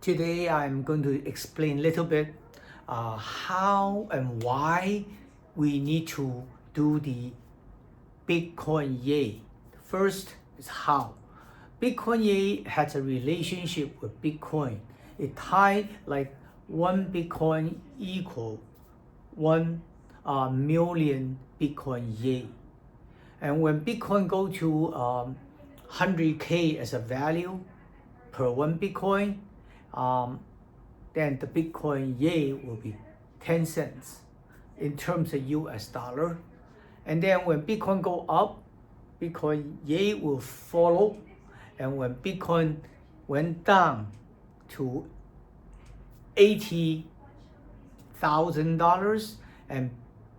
Today I'm going to explain a little bit how and why we need to do the Bitcoin Yay. First is how. Bitcoin Yay has a relationship with Bitcoin. It tied like one Bitcoin equal 1 million Bitcoin Yay. And when Bitcoin go to 100K as a value per one Bitcoin, then the Bitcoin Yay will be 10 cents in terms of US dollar. And then when Bitcoin go up, Bitcoin Yay will follow. And when Bitcoin went down to $80,000, and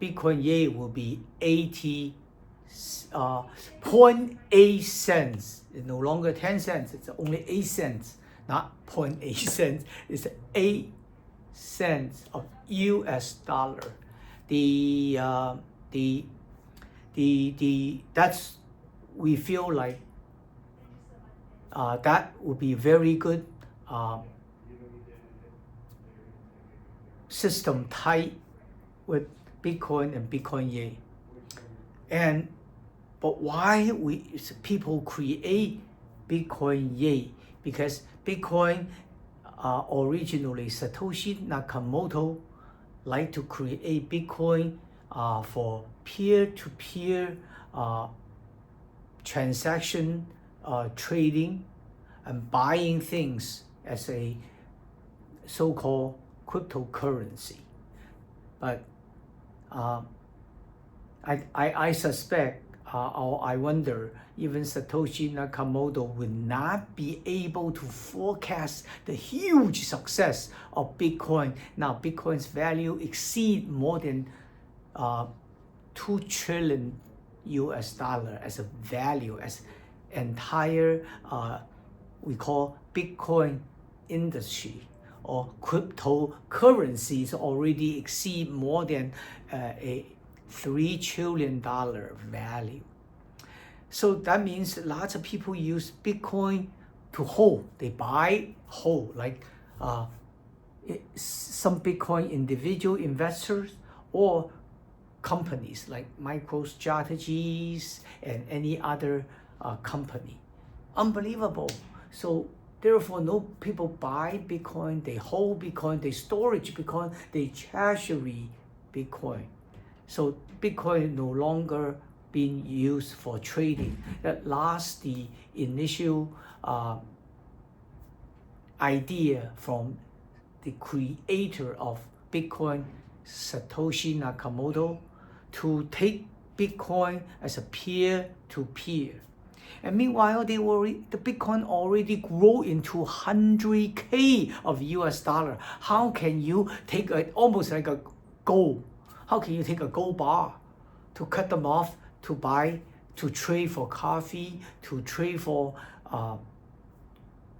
Bitcoin Yay will be 0.8 cents. It's no longer 10 cents, it's only 8 cents. Not 0.8 cents, it's 8 cents of US dollar. That's, we feel like that would be very good system tied with Bitcoin and Bitcoin Yay. But why people create Bitcoin Yay? Because Bitcoin originally Satoshi Nakamoto liked to create Bitcoin for peer-to-peer transaction trading and buying things as a so-called cryptocurrency. But I suspect or I wonder, even Satoshi Nakamoto would not be able to forecast the huge success of Bitcoin. Now, Bitcoin's value exceed more than 2 trillion US dollar as a value, as entire we call Bitcoin industry or cryptocurrencies already exceed more than a $3 trillion value. So that means lots of people use Bitcoin to hold. They buy, hold, like some Bitcoin individual investors or companies like MicroStrategies and any other company. Unbelievable. So therefore, no people buy Bitcoin, they hold Bitcoin, they storage Bitcoin, they treasury Bitcoin. So Bitcoin no longer being used for trading. That lost the initial idea from the creator of Bitcoin, Satoshi Nakamoto, to take Bitcoin as a peer-to-peer. And meanwhile, the Bitcoin already grew into 100K of US dollar. How can you take almost like a gold? How can you take a gold bar to cut them off to buy, to trade for coffee, to trade for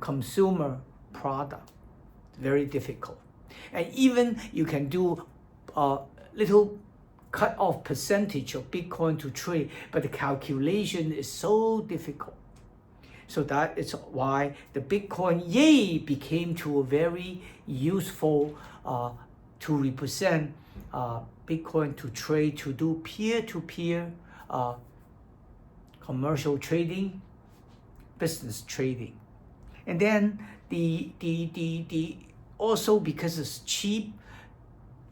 consumer product? Very difficult. And even you can do a little cut off percentage of Bitcoin to trade, but the calculation is so difficult. So that is why the Bitcoin Yay became to a very useful to represent Bitcoin to trade, to do peer-to-peer commercial trading, business trading. And then also because it's cheap,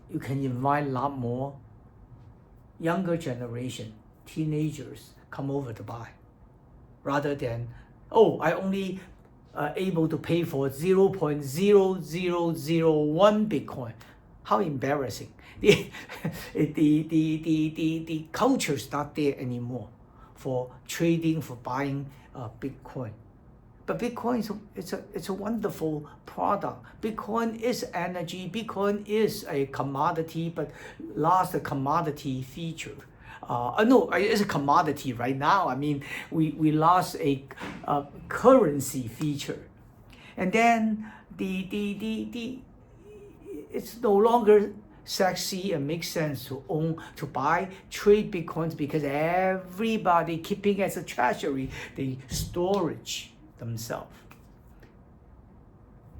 you can invite a lot more younger generation, teenagers come over to buy, rather than, oh, I only able to pay for 0.0001 Bitcoin. How embarrassing. The culture is not there anymore for trading, for buying Bitcoin. But Bitcoin it's a wonderful product. Bitcoin is energy. Bitcoin is a commodity, but lost the commodity feature. No, it's a commodity right now. I mean, we lost a currency feature, and then it's no longer sexy and makes sense to own, to buy, trade Bitcoins, because everybody keeping as a treasury, the storage themselves.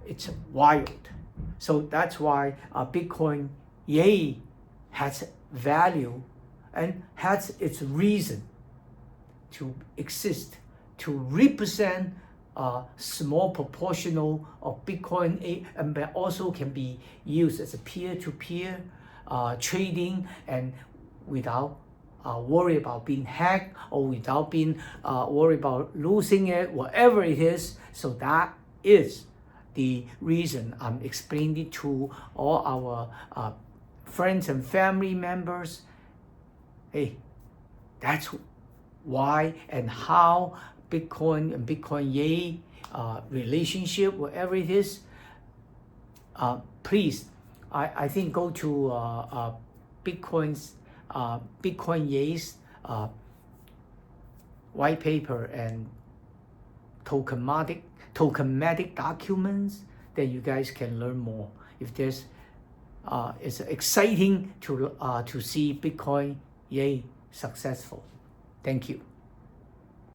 it's wild. So that's why Bitcoin Yay has value and has its reason to exist, to represent a small proportional of Bitcoin, and also can be used as a peer-to-peer trading, and without worry about being hacked, or without being worried about losing it, whatever it is. So that is the reason I'm explaining to all our friends and family members. Hey, that's why and how Bitcoin and Bitcoin Yay relationship, whatever it is. Please, I think go to Bitcoin Yay's white paper and tokenmatic documents, that you guys can learn more. If there's it's exciting to see Bitcoin Yay successful. Thank you.